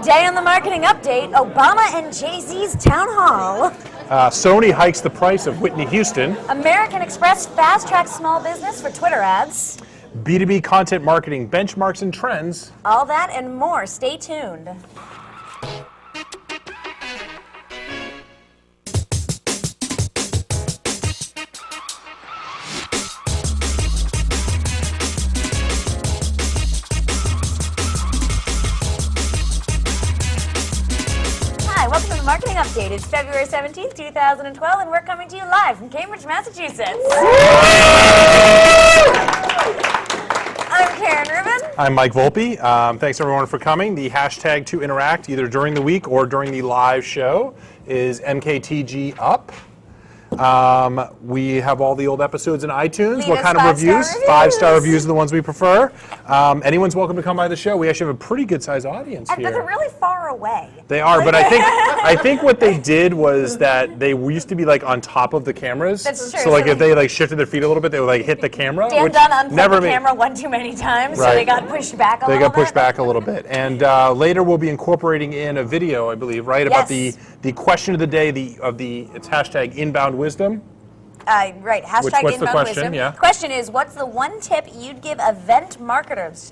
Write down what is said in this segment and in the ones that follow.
Today on the Marketing Update, Obama and Jay-Z's town hall. Sony hikes the price of Whitney Houston. American Express fast-tracks small business for Twitter ads. B2B content marketing benchmarks and trends. All that and more. Stay tuned. Welcome to the Marketing Update. It's February 17th, 2012, and we're coming to you live from Cambridge, Massachusetts. I'm Karen Rubin. I'm Mike Volpe. Thanks everyone for coming. The hashtag to interact either during the week or during the live show is MKTGUp. We have all the old episodes in iTunes. What kind of reviews? 5-star reviews are the ones we prefer. Anyone's welcome to come by the show. We actually have a pretty good sized audience here. But they're really far away. They are, but I think what they did was that they used to be like on top of the cameras. That's true. So like if they like shifted their feet a little bit, they would like hit the camera. Dan Dunn unplugged the camera one too many times, so they got pushed back a little bit. They got pushed back a little bit. And later we'll be incorporating in a video, I believe, right? About the question of the day, it's hashtag inbound wisdom. Right, hashtag what's the inbound question? wisdom. Yeah. Question is, what's the one tip you'd give event marketers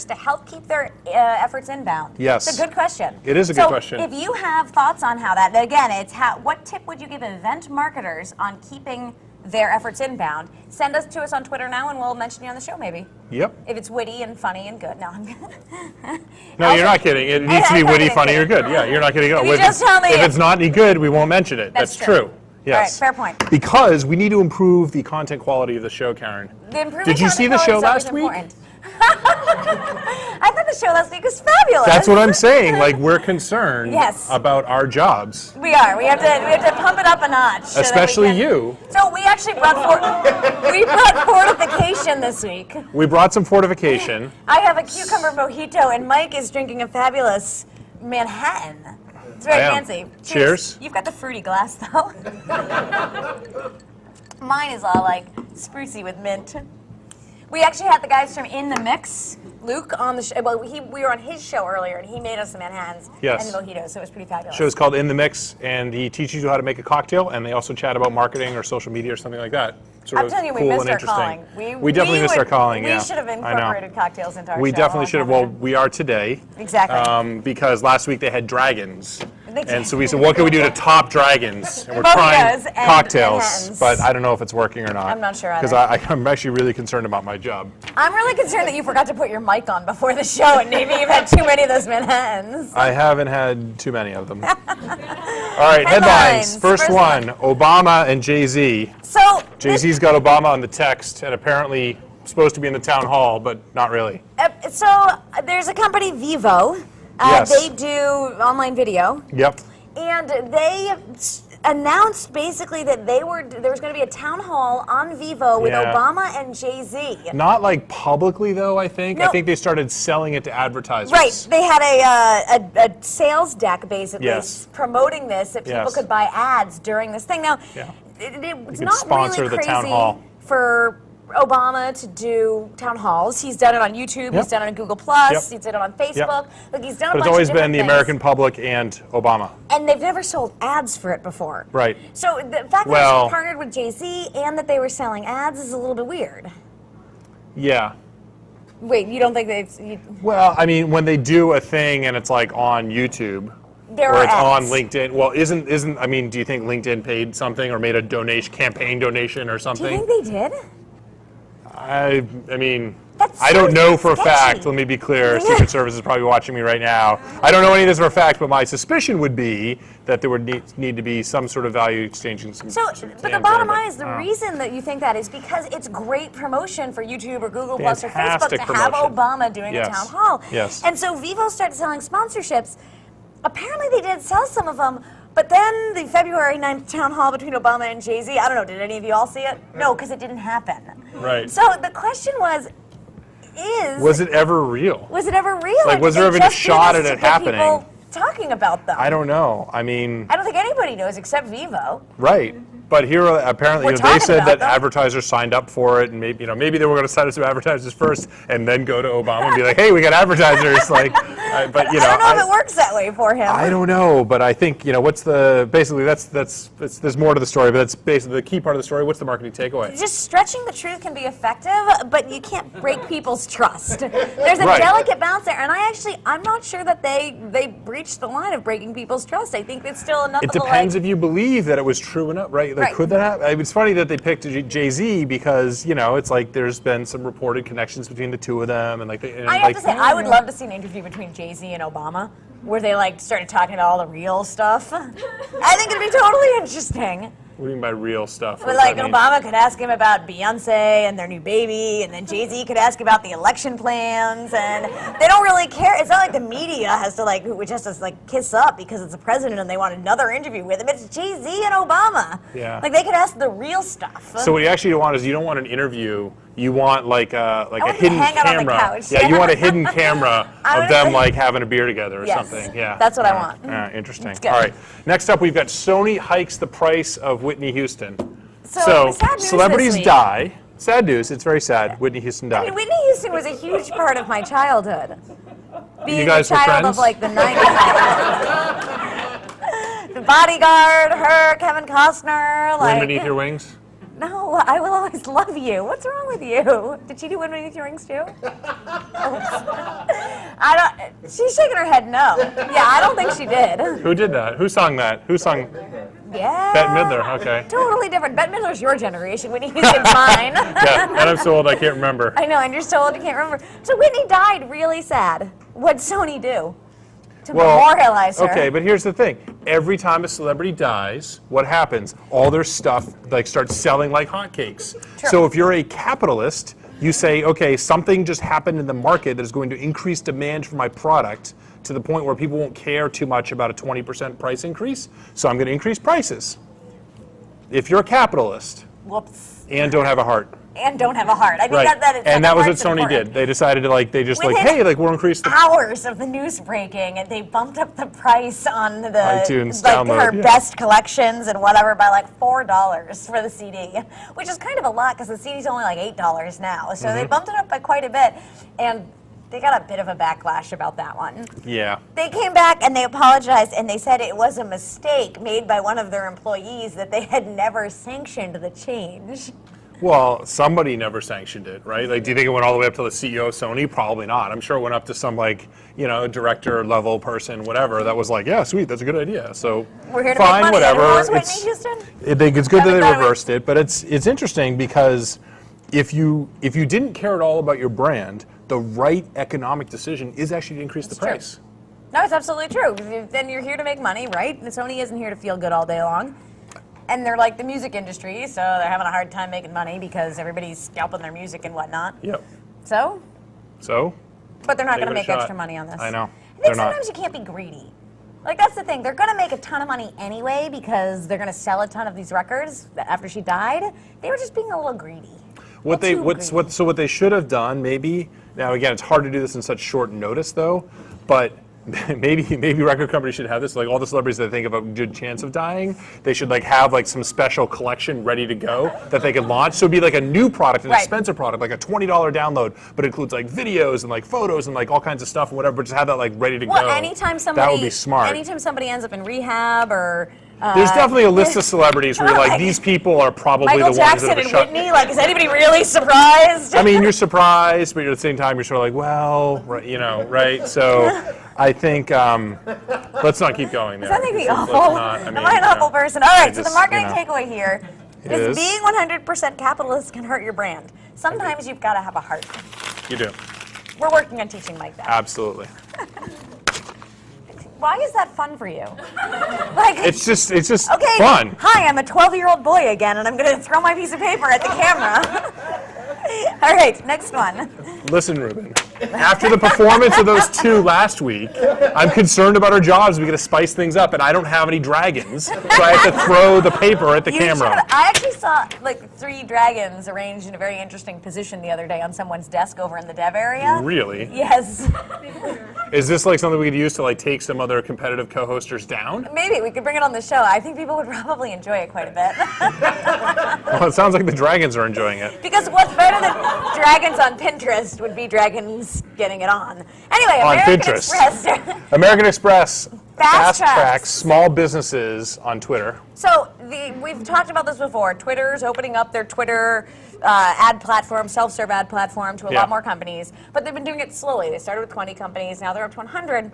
to help keep their efforts inbound? Yes. It's a good question. It is a good question. If you have thoughts on how that, again, it's what tip would you give event marketers on keeping their efforts inbound? Send us to us on Twitter now, and we'll mention you on the show, maybe. Yep. If it's witty and funny and good. No, I'm kidding. No, you're not kidding. It needs to be witty, funny, or good. Yeah, you're not kidding. If it's not any good, we won't mention it. That's true. Yes. All right, fair point. Because we need to improve the content quality of the show, Karen. Did you see the show last week? I thought the show last week was fabulous. That's what I'm saying. Like, we're concerned about our jobs. We are. We have to pump it up a notch. Especially you. So we actually brought fortification this week. We brought some fortification. I have a cucumber mojito, and Mike is drinking a fabulous Manhattan. It's very fancy. Cheers. You've got the fruity glass, though. Mine is all like sprucey with mint. We actually had the guys from In the Mix, Luke, on the show. Well, we were on his show earlier, and he made us the Manhattans and the mojitos, so it was pretty fabulous. The show is called In the Mix, and he teaches you how to make a cocktail, and they also chat about marketing or social media or something like that. I'm telling you, we missed our calling. We definitely missed our calling, We should have incorporated cocktails into our show. We definitely should have. Well, we are today. Exactly. Because last week they had dragons. And so we said, what can we do to top dragons? And we're trying cocktails, but I don't know if it's working or not. I'm not sure either. Because I'm actually really concerned about my job. I'm really concerned that you forgot to put your mic on before the show, and maybe you've had too many of those Manhattans. I haven't had too many of them. All right, headlines. First one, Obama and Jay-Z. So Jay-Z's got Obama on the text, and apparently supposed to be in the town hall, but not really. So there's a company, Vivo. They do online video. Yep. And they announced basically that there was going to be a town hall on Vivo with Obama and Jay-Z. Not like publicly though, I think. I think they started selling it to advertisers. Right. They had a sales deck basically promoting this, that people could buy ads during this thing. Now, it's not really crazy town hall for Obama to do town halls. He's done it on YouTube. He's done it on Google+. He's done it on Facebook. Like, he's done a bunch of different things. But it's always been the American public and Obama. And they've never sold ads for it before. Right. So the fact that they partnered with Jay-Z and that they were selling ads is a little bit weird. Yeah. Wait, you don't think they've... Well, I mean, when they do a thing and it's like on YouTube, or it's on LinkedIn. Well, I mean, do you think LinkedIn paid something or made a campaign donation or something? Do you think they did? I mean, I don't know for a fact. Let me be clear. Secret Service is probably watching me right now. I don't know any of this for a fact, but my suspicion would be that there would need to be some sort of value exchanging. But the bottom line is the reason that you think that is because it's great promotion for YouTube or Google Plus or Facebook to have Obama doing a town hall. Yes. And so Vivo started selling sponsorships. Apparently they did sell some of them. But then the February 9th town hall between Obama and Jay-Z, I don't know, did any of you all see it? No, because it didn't happen. Right. So the question was it ever real? Was it ever real? Like, was there ever a shot at it happening? People talking about them. I don't know. I mean, I don't think anybody knows except Vivo. Right. But here, apparently, We're they said that them. advertisers signed up for it, and maybe maybe they were going to sign up some advertisers first, and then go to Obama and be like, "Hey, we got advertisers." Like, but I don't know if it works that way for him. I don't know, but I think what's basically there's more to the story, but that's basically the key part of the story. What's the marketing takeaway? Just stretching the truth can be effective, but you can't break people's trust. There's a delicate balance there, and I'm not sure that they breached the line of breaking people's trust. I think it's still enough. It depends if you believe that it was true enough, right? Like, could that happen? It's funny that they picked Jay-Z because it's like there's been some reported connections between the two of them, and I have to say, I would love to see an interview between Jay-Z and Obama, where they started talking about all the real stuff. I think it'd be totally interesting. What do you mean by real stuff? But Obama could ask him about Beyonce and their new baby, and then Jay-Z could ask about the election plans, and they don't really care. It's not like the media has to kiss up because it's the president and they want another interview with him. It's Jay-Z and Obama. Yeah. They could ask the real stuff. So what you actually want is you don't want an interview. You want a hidden camera. On the couch. Yeah, you want a hidden camera of them having a beer together or something. Yeah, that's what I want. Interesting. All right. Next up, we've got Sony hikes the price of Whitney Houston. So sad news celebrities die. Sad news. It's very sad. Whitney Houston died. I mean, Whitney Houston was a huge part of my childhood. Being you guys a child of the 90s. The Bodyguard, her, Kevin Costner. Wind Beneath Your Wings? No, I Will Always Love You. What's wrong with you? Did she do Wind Beneath Your Wings too? She's shaking her head no. Yeah, I don't think she did. Who did that? Who sung that? Who sung? Yeah. Bette Midler, okay. Totally different. Bette Midler's your generation. Whitney Houston's mine. Yeah, and I'm so old I can't remember. I know, and you're so old you can't remember. So Whitney died really sad. What'd Sony do to memorialize her? Okay, but here's the thing. Every time a celebrity dies, what happens? All their stuff starts selling like hotcakes. True. So if you're a capitalist, you say, okay, something just happened in the market that is going to increase demand for my product to the point where people won't care too much about a 20% price increase, so I'm going to increase prices. If you're a capitalist and don't have a heart. And don't have a heart. I think that was what Sony did. They decided to we'll increase the hours of the news breaking, and they bumped up the price on the iTunes download, her best collections and whatever by $4 for the CD, which is kind of a lot because the CD's only $8 now. So they bumped it up by quite a bit, and they got a bit of a backlash about that one. Yeah. They came back and they apologized and they said it was a mistake made by one of their employees that they had never sanctioned the change. Well, somebody never sanctioned it, right? Do you think it went all the way up to the CEO of Sony? Probably not. I'm sure it went up to some director level person, whatever, that was yeah, sweet, that's a good idea. So we're here to fine, make money. whatever. Whitney Houston? It's good that they reversed it, but it's interesting because if you didn't care at all about your brand, the right economic decision is actually to increase the price. True. No, it's absolutely true. Then you're here to make money, right? And Sony isn't here to feel good all day long. And they're like the music industry, so they're having a hard time making money because everybody's scalping their music and whatnot. Yep. So? But they're not going to make extra money on this. I know. I think sometimes you can't be greedy. That's the thing. They're going to make a ton of money anyway because they're going to sell a ton of these records after she died. They were just being a little greedy. What they should have done, maybe, now again, it's hard to do this in such short notice though, but maybe record companies should have this, all the celebrities that think have a good chance of dying, they should have some special collection ready to go that they could launch. So it'd be a new product, an expensive product, a $20 download, but it includes videos and photos and all kinds of stuff and whatever, but just have that ready to go. Anytime somebody, that would be smart. Anytime somebody ends up in rehab or there's definitely a list of celebrities where you're these people are probably Michael the ones Jackson that are and Whitney. Is anybody really surprised? I mean, you're surprised, but at the same time, you're sort of right? So I think let's not keep going there. Does that make me awful? Am I an awful person? All right. So the marketing takeaway here is being 100% capitalist can hurt your brand. Sometimes you've got to have a heart. You do. We're working on teaching Mike that. Absolutely. Why is that fun for you? It's just okay, fun. Hi, I'm a 12-year-old boy again, and I'm going to throw my piece of paper at the camera. All right, next one. Listen, Rubin. After the performance of those two last week, I'm concerned about our jobs. We got to spice things up, and I don't have any dragons, so I have to throw the paper at the camera. I actually saw like 3 dragons arranged in a very interesting position the other day on someone's desk over in the dev area. Really? Yes. Is this like something we could use to like take some other competitive co-hosters down? Maybe we could bring it on the show. I think people would probably enjoy it quite a bit. Well, it sounds like the dragons are enjoying it. Because what's better than dragons on Pinterest would be dragons getting it on. Anyway, On American Pinterest. Express. American Express Fast tracks tracks small businesses on Twitter. So we've talked about this before. Twitter's opening up their Twitter ad platform, self-serve ad platform to a lot more companies, but they've been doing it slowly. They started with 20 companies, now they're up to 100.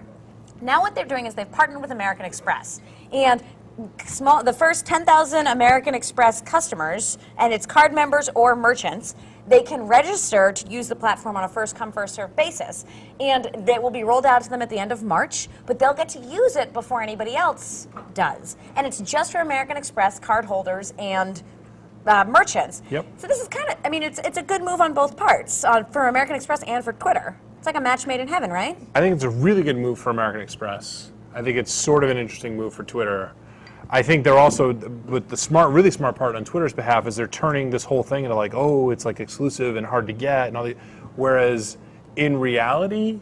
Now what they're doing is they've partnered with American Express. And the first 10,000 American Express customers, and it's card members or merchants, they can register to use the platform on a first-come, first-served basis. And they will be rolled out to them at the end of March, but they'll get to use it before anybody else does. And it's just for American Express card holders and merchants. Yep. So this is kind of, I mean, it's a good move on both parts, for American Express and for Twitter. It's like a match made in heaven, right? I think it's a really good move for American Express. I think it's sort of an interesting move for Twitter. I think they're also, but the really smart part on Twitter's behalf is they're turning this whole thing into like, oh, it's like exclusive and hard to get and all the, whereas in reality,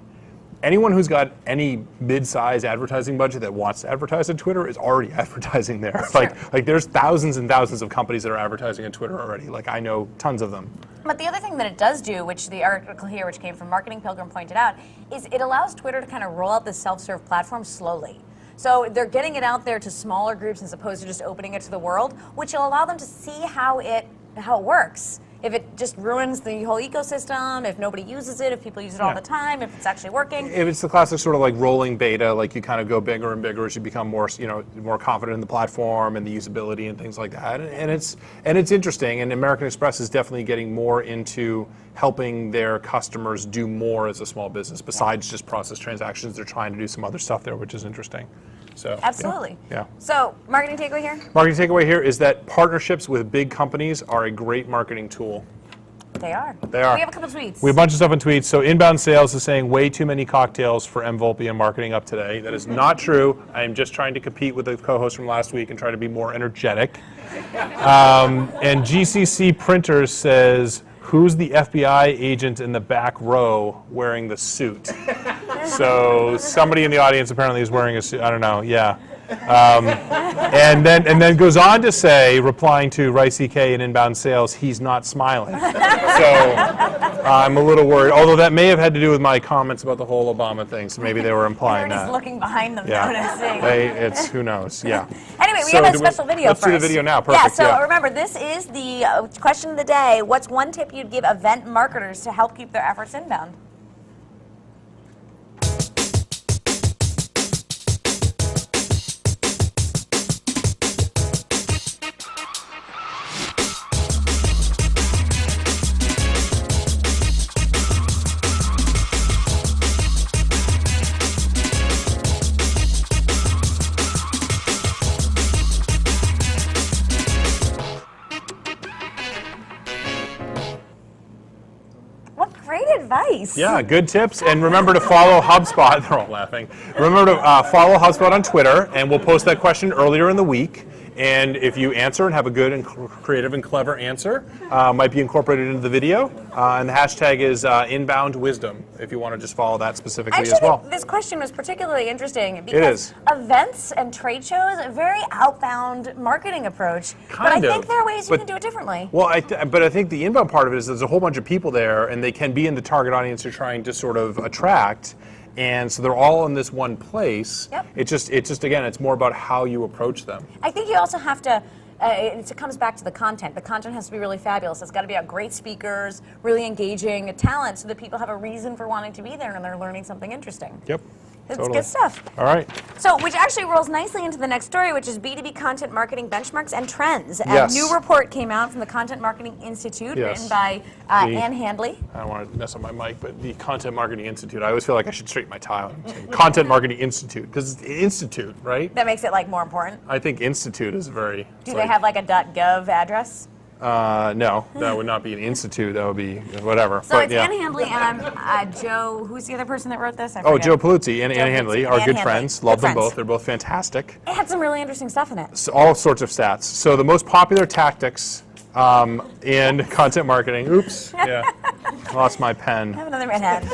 anyone who's got any mid-size advertising budget that wants to advertise on Twitter is already advertising there. Like there's thousands and thousands of companies that are advertising on Twitter already. Like I know tons of them. But the other thing that it does do, which the article here, which came from Marketing Pilgrim, pointed out, is it allows Twitter to kind of roll out this self-serve platform slowly. So they're getting it out there to smaller groups as opposed to just opening it to the world, which will allow them to see how it works. If it just ruins the whole ecosystem, if nobody uses it, if people use it all the time, if it's actually working. If it's the classic sort of like rolling beta, like you kind of go bigger and bigger as you become more, more confident in the platform and the usability and things like that. And it's interesting. And American Express is definitely getting more into helping their customers do more as a small business besides just process transactions. They're trying to do some other stuff there, which is interesting. So absolutely. Yeah. So marketing takeaway here? Marketing takeaway here is that partnerships with big companies are a great marketing tool. They are. They are. We have a couple of tweets. We have a bunch of stuff in tweets. So Inbound Sales is saying way too many cocktails for M. Volpe and Marketing Up today. That is not true. I am just trying to compete with the co-host from last week and try to be more energetic. And GCC Printers says, who's the FBI agent in the back row wearing the suit? So somebody in the audience apparently is wearing a suit. I don't know. Yeah. And then goes on to say, replying to Rice EK in Inbound Sales, he's not smiling. So I'm a little worried. Although that may have had to do with my comments about the whole Obama thing. So maybe they were implying Everybody's that. looking behind them, noticing. It's who knows. Yeah. Anyway, we have a special video let's first. do the video now. Perfect. Yeah, so remember, this is the question of the day. What's one tip you'd give event marketers to help keep their efforts inbound? Advice. Yeah, good tips. And remember to follow HubSpot. They're all laughing. Remember to follow HubSpot on Twitter, and we'll post that question earlier in the week. And if you answer and have a good and creative and clever answer, might be incorporated into the video. And the hashtag is inbound wisdom, if you want to just follow that specifically as well. This question was particularly interesting because events and trade shows, a very outbound marketing approach. But I think there are ways you can do it differently. Well, but I think the inbound part of it is there's a whole bunch of people there, and they can be in the target audience you're trying to sort of attract. And so they're all in this one place. Yep. It's just again, it's more about how you approach them. I think you also have to, it comes back to the content. The content has to be really fabulous. It's got to be about great speakers, really engaging talent so that people have a reason for wanting to be there and they're learning something interesting. Yep. It's Totally. good stuff. All right. So, which actually rolls nicely into the next story, which is B2B content marketing benchmarks and trends. Yes. A new report came out from the Content Marketing Institute, written by Ann Handley. I don't want to mess up my mic, but the Content Marketing Institute. I always feel like I should straighten my tie. Content Marketing Institute, because it's institute, right? That makes it like more important. I think institute is very. Do they have like a .gov address? No, that would not be an institute. That would be whatever. So it's Ann Handley and Joe. Who's the other person that wrote this? I Oh, forget. Joe Paluzzi and Joe Ann Handley Paluzzi. are Ann good Handley. friends. Love Good them friends. both. They're both fantastic. It had some really interesting stuff in it. So all sorts of stats. So the most popular tactics in content marketing. Oops. Yeah. Lost my pen. I have another Manhattan.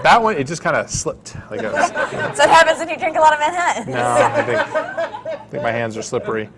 That one, it just kind of slipped. Like it was, So what happens when you drink a lot of Manhattan? no, I think my hands are slippery.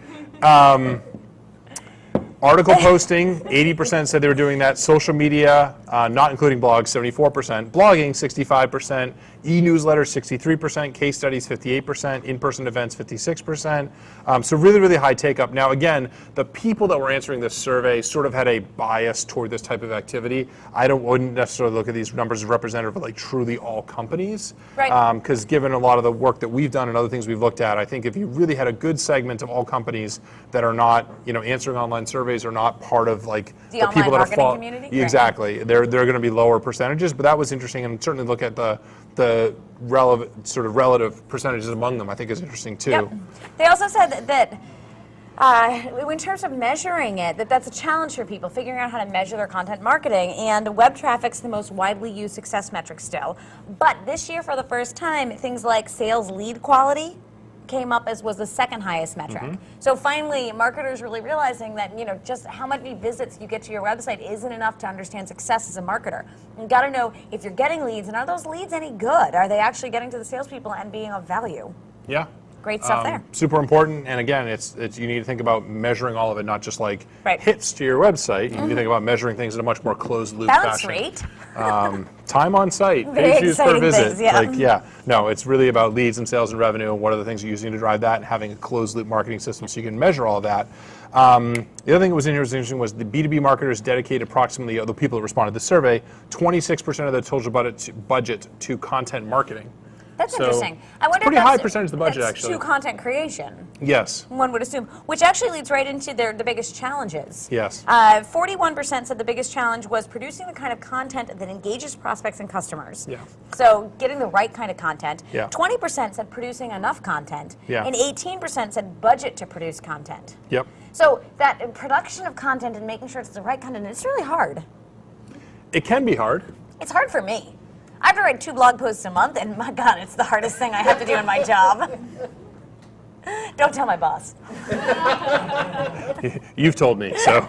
Article posting, 80% said they were doing that. Social media, not including blogs, 74%. Blogging, 65%. E-newsletters, 63%. Case studies, 58%. In-person events, 56%. So really, really high take-up. Now, again, the people that were answering this survey sort of had a bias toward this type of activity. I wouldn't necessarily look at these numbers as representative of like truly all companies. Right. Because given a lot of the work that we've done and other things we've looked at, I think if you really had a good segment of all companies that are not, answering online surveys or not part of like The the people online that are marketing community? Exactly. They're going to be lower percentages, but that was interesting, and certainly look at the relevant sort of relative percentages among them. I think is interesting too. Yep. They also said that in terms of measuring it, that's a challenge for people, figuring out how to measure their content marketing, and web traffic's the most widely used success metric still. But this year, for the first time, things like sales lead quality came up as was the second highest metric. Mm-hmm. So finally, marketers really realizing that just how many visits you get to your website isn't enough to understand success as a marketer. You got to know if you're getting leads, and are those leads any good? Are they actually getting to the salespeople and being of value? Yeah. Great stuff there. Super important, and again, it's you need to think about measuring all of it, not just like Right. hits to your website. You need to think about measuring things in a much more closed loop Bounce fashion. rate. Time on site, Very page views per exciting visit. things, yeah. No, it's really about leads and sales and revenue, and what are the things you're using to drive that, and having a closed loop marketing system so you can measure all of that. The other thing that was interesting was the B2B marketers dedicated approximately, the people that responded to the survey, 26% of their total budget to content marketing. That's So, interesting. I wonder pretty if that's high percentage of the budget, that's actually. to content creation. Yes. One would assume, which actually leads right into the biggest challenges. Yes. 41% said the biggest challenge was producing the kind of content that engages prospects and customers. Yeah. So getting the right kind of content. Yeah. 20% said producing enough content. Yeah. And 18% said budget to produce content. Yep. So that production of content and making sure it's the right content, it's really hard. It can be hard. It's hard for me. I have to write 2 blog posts a month, and my God, it's the hardest thing I have to do in my job. Don't tell my boss. You've told me, so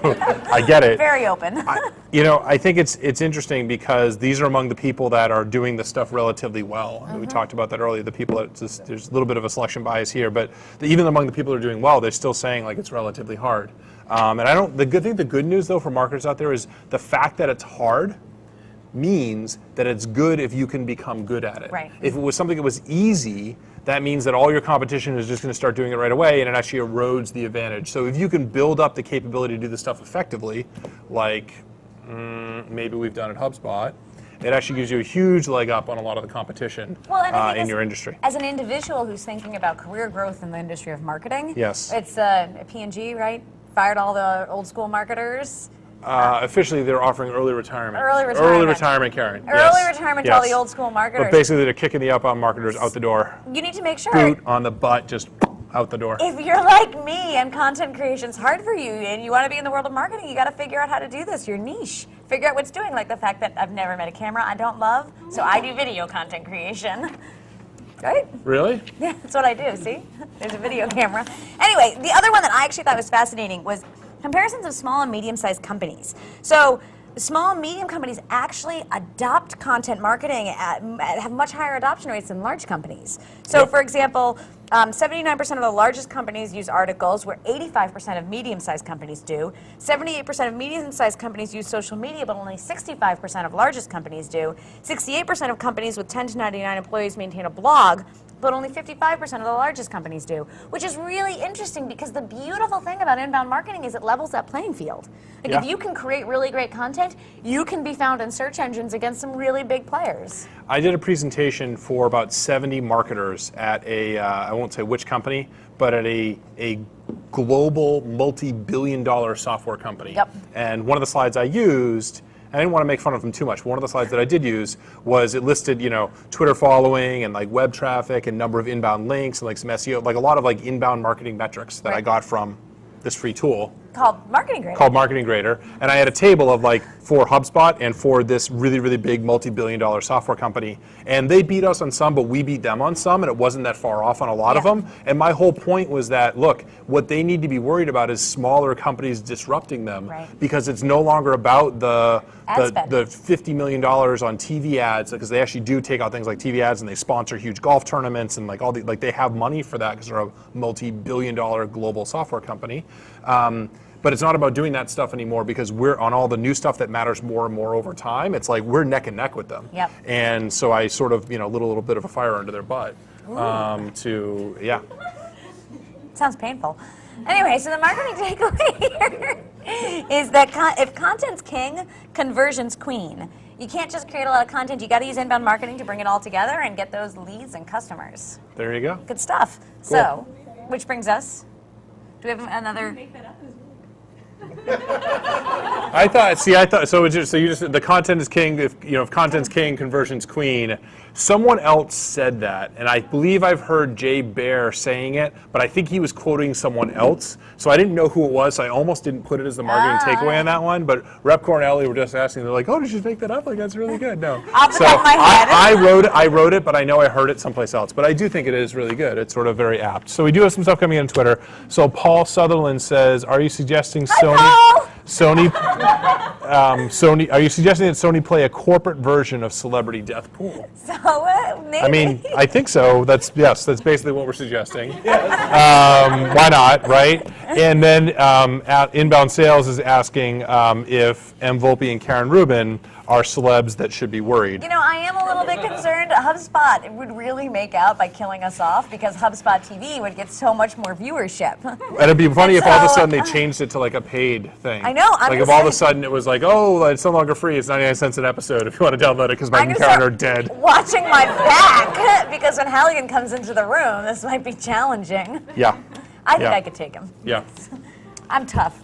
I get it. Very open. I think it's interesting because these are among the people that are doing the stuff relatively well. We talked about that earlier. The people that there's a little bit of a selection bias here, but even among the people that are doing well, they're still saying like it's relatively hard. And the good news though for marketers out there is the fact that it's hard means that it's good if you can become good at it. Right. If it was something that was easy, that means that all your competition is just going to start doing it right away, and it actually erodes the advantage. So if you can build up the capability to do this stuff effectively, like maybe we've done at HubSpot, it actually gives you a huge leg up on a lot of the competition And I think in your industry. As an individual who's thinking about career growth in the industry of marketing, Yes. It's P&G, right? Fired all the old school marketers. Officially, they're offering early retirement. Early retirement. Early retirement, Karen. Early retirement to all the old school marketers. But basically, they're kicking the outbound marketers out the door. You need to make sure. Boot on the butt, just out the door. If you're like me and content creation's hard for you and you want to be in the world of marketing, you got to figure out how to do this, your niche. Figure out what's doing, like the fact that I've never met a camera I don't love, so I do video content creation. Right? Really? Yeah, that's what I do, see? There's a video camera. Anyway, the other one that I actually thought was fascinating was comparisons of small and medium-sized companies. So small and medium companies actually adopt content marketing have much higher adoption rates than large companies. So for example, 79% of the largest companies use articles, where 85% of medium-sized companies do. 78% of medium-sized companies use social media, but only 65% of largest companies do. 68% of companies with 10 to 99 employees maintain a blog, but only 55% of the largest companies do, which is really interesting because the beautiful thing about inbound marketing is it levels that playing field. Like if you can create really great content, you can be found in search engines against some really big players. I did a presentation for about 70 marketers at I won't say which company, but at a global multi-billion-dollar software company. Yep. And one of the slides I used, I didn't want to make fun of them too much. One of the slides that I did use was it listed, Twitter following and like web traffic and number of inbound links and like some SEO, like a lot of like inbound marketing metrics that I got from this free tool. Called Marketing Grader. Called Marketing Grader, and I had a table of like for HubSpot and for this really, really big multi-billion-dollar software company, and they beat us on some, but we beat them on some, and it wasn't that far off on a lot of them. And my whole point was that, look, what they need to be worried about is smaller companies disrupting them, because it's no longer about the $50 million on TV ads, because they actually do take out things like TV ads and they sponsor huge golf tournaments and like all the they have money for that because they're a multi-billion-dollar global software company. But it's not about doing that stuff anymore because we're on all the new stuff that matters more and more over time. It's like we're neck and neck with them. And so I sort of, lit a little bit of a fire under their butt. Sounds painful. Anyway, so the marketing takeaway here is that if content's king, conversion's queen. You can't just create a lot of content. You got to use inbound marketing to bring it all together and get those leads and customers. There you go. Good stuff. Cool. So, which brings us, do we have another? I thought so. You just the content is king. If content's king, conversion's queen. Someone else said that, and I believe I've heard Jay Baer saying it, but I think he was quoting someone else. So I didn't know who it was. So I almost didn't put it as the marketing takeaway on that one. But Repcore and Ellie were just asking. They're like, "Oh, did you make that up? Like that's really good." No. Off the top of my head. I wrote it, but I know I heard it someplace else. But I do think it is really good. It's sort of very apt. So we do have some stuff coming in on Twitter. So Paul Sutherland says, "Are you suggesting Sony, are you suggesting that Sony play a corporate version of Celebrity Death Pool?" So maybe. I mean, I think so. That's basically what we're suggesting. Why not, right? And then Inbound Sales is asking if M. Volpe and Karen Rubin are celebs that should be worried. I am a little bit concerned. HubSpot would really make out by killing us off because HubSpot TV would get so much more viewership. And it'd be funny if all of a sudden they changed it to like a paid thing. I know. Like if all of a sudden it was like, oh, it's no longer free. It's 99 cents an episode if you want to download it because Mike and Karen are dead. Watching my back because when Halligan comes into the room, this might be challenging. Yeah. I think I could take him. Yeah. I'm tough.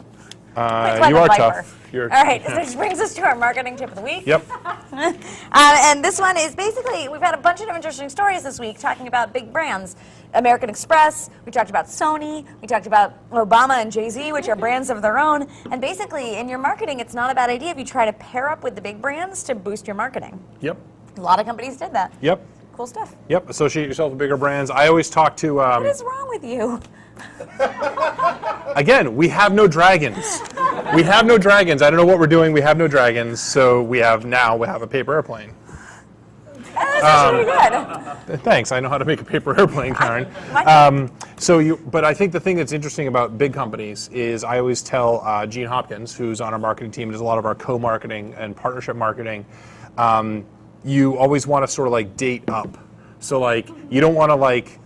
You are tough. All right, so this brings us to our marketing tip of the week. Yep. And this one is basically, we've had a bunch of interesting stories this week talking about big brands. American Express, we talked about Sony, we talked about Obama and Jay-Z, which are brands of their own. And basically, in your marketing, it's not a bad idea if you try to pair up with the big brands to boost your marketing. Yep. A lot of companies did that. Yep. Cool stuff. Yep. Associate yourself with bigger brands. I always talk to... What is wrong with you? Again, we have no dragons. We have no dragons. I don't know what we're doing. We have no dragons. So we have a paper airplane. That's pretty good. Thanks. I know how to make a paper airplane, Karen. But I think the thing that's interesting about big companies is I always tell Gene Hopkins, who's on our marketing team, does a lot of our co-marketing and partnership marketing. You always want to sort of like date up. So like you don't want to like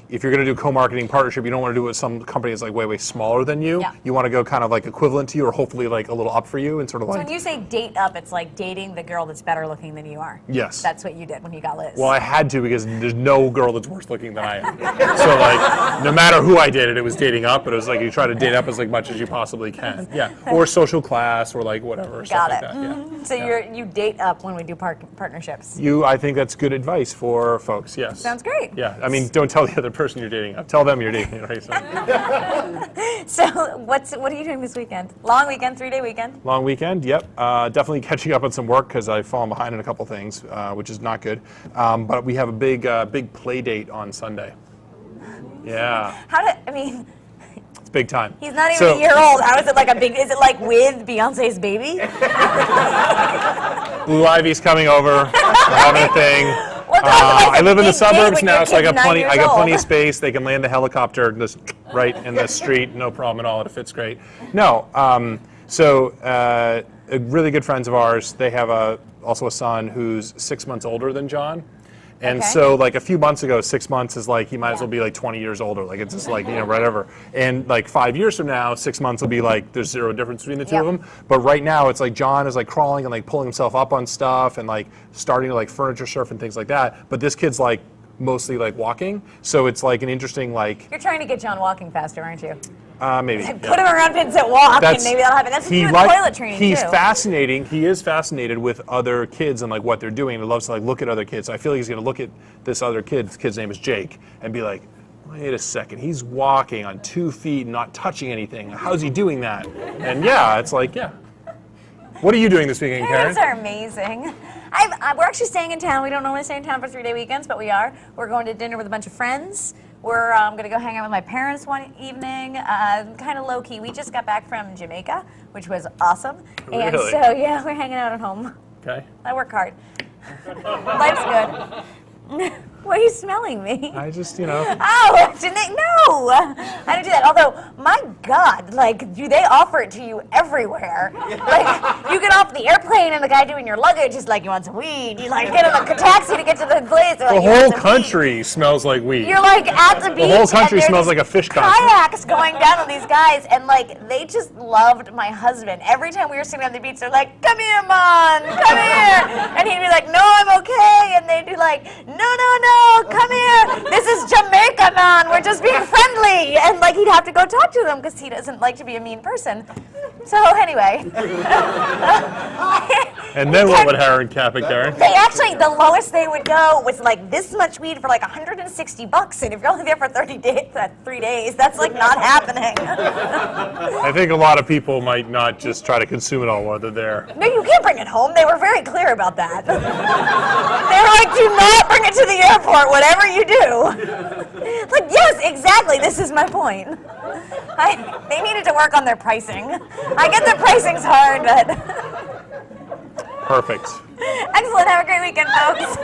if you're going to do co-marketing partnership, you don't want to do it with some company that's like way smaller than you. Yeah. You want to go kind of like equivalent to you or hopefully like a little up for you and sort of like. So when you say date up, it's like dating the girl that's better looking than you are. Yes. That's what you did when you got Liz. Well, I had to because there's no girl that's worse looking than I am. So like no matter who I dated, it was dating up, but it was like you try to date up as like much as you possibly can. Yeah. Or social class or like whatever. Got it. Like that. Yeah. So you date up when we do partnerships. I think that's good advice for folks. Yes. Sounds great. Yeah. I mean, don't tell the other person you're dating up. Tell them you're dating. Right? So what are you doing this weekend? Long weekend, 3-day weekend? Long weekend. Yep. Definitely catching up on some work because I've fallen behind in a couple things, which is not good. But we have a big play date on Sunday. Yeah. It's big time. He's not even a year old. How is it like is it like with Beyonce's baby? Blue Ivy's coming over. We're having a thing. I live in the suburbs now, so I got plenty of space. They can land the helicopter right in the street, no problem at all. It fits great. No, really good friends of ours. They have also a son who's 6 months older than John. And so like a few months ago, 6 months is like he might as well be like 20 years older. Like it's just like, whatever. And like 5 years from now, 6 months will be like there's zero difference between the two of them. But right now it's like John is like crawling and like pulling himself up on stuff and like starting to like furniture surf and things like that. But this kid's like mostly like walking. So it's like an interesting like. You're trying to get John walking faster, aren't you? Maybe. Put him around pins at walk, and maybe that'll happen. That's what you do in toilet training He's too. fascinating. He is fascinated with other kids and like what they're doing. He loves to like look at other kids. So I feel like he's going to look at this other kid. His kid's name is Jake, and be like, wait a second, he's walking on 2 feet and not touching anything. How's he doing that? And yeah, it's like, yeah. What are you doing this weekend, Karen? Parents are amazing. We're actually staying in town. We don't normally stay in town for 3-day weekends, but we are. We're going to dinner with a bunch of friends. We're going to go hang out with my parents one evening, kind of low-key. We just got back from Jamaica, which was awesome. Really? And so, yeah, we're hanging out at home. Okay. I work hard. Life's good. Why are you smelling me? I just, you know. Oh, no! I don't do that. Although, my God, like, do they offer it to you everywhere? Like, you get off the airplane and the guy doing your luggage is like, you want some weed? You like get in a taxi to get to the place. Like, The whole country smells like weed. You're like at the beach. The whole country and smells there's like a fish concert. kayaks going down on these guys, and like they just loved my husband. Every time we were sitting on the beach, they're like, "Come here, man, come here," and he'd be like, "No, I'm okay," and they'd be like, "No, come here. This is Jamaica, man. We're just being friendly," and like he'd have to go talk to them because he doesn't like to be a mean person. So anyway. And then what would Harry cap it, Karen? They actually, the lowest they would go was like this much weed for like $160, and if you're only there for 3 days, that's like not happening. I think a lot of people might not just try to consume it all while they're there. No, you can't bring it home. They were very clear about that. They were like, do not bring it to the airport, whatever you do. Like, yes, exactly, this is my point. They needed to work on their pricing. I get their pricing's hard, but... Perfect. Excellent. Have a great weekend, folks.